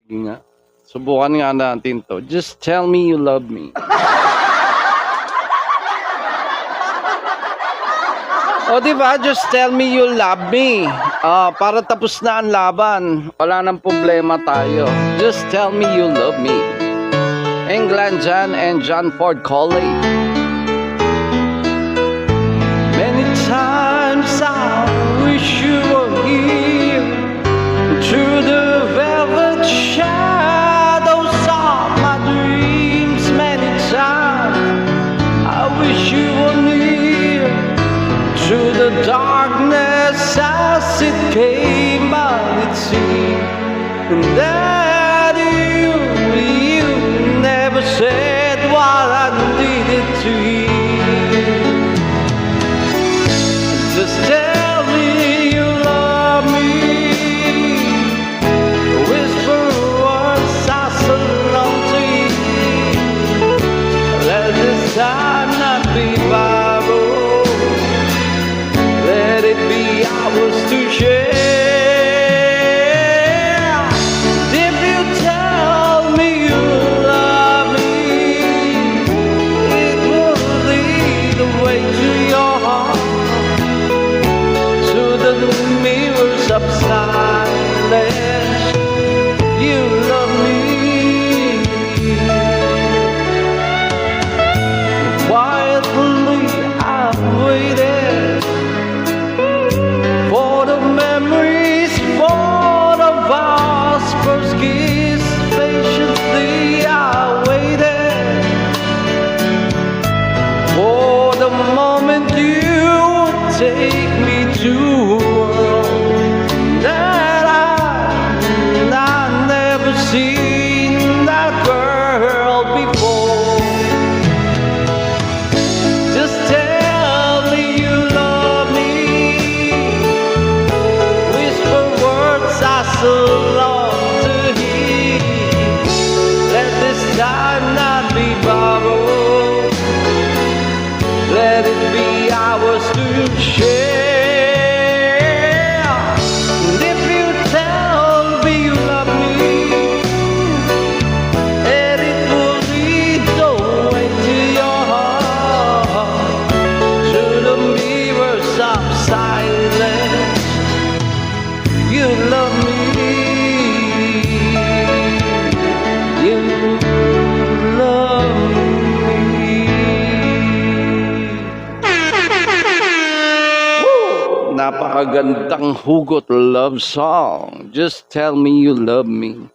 Sige nga. Subukan nga natin to. Just tell me you love me. O diba, just tell me you love me. Para tapos na ang laban. Wala nang problema tayo. Just tell me you love me. England Jan and John Ford Coley. Many times I wish you were here. Through the velvet shadows of my dreams. Many times I wish you were near. Through the darkness as it came, but it seemed that you never said what I needed to hear. Just tell me you love me. Whisper words I so long to hear. Let this time not be borrowed. Let it be ours to share. If you tell me you love me, it will lead the way to your heart, to the mirrors of silence. You love me. Quietly I waited for the memories, for the vast first kiss. Patiently I waited for the moment you would take me to a world that I never seen that girl before. Just tell me you love me. Whisper words I so long to hear. Let this time not be borrowed. Let it be ours to share. And if you tell me you love me, and it will lead the way to your heart, to the mirrors of silence. You love me. You love me. Woo! Napakagandang hugot love song. Just tell me you love me.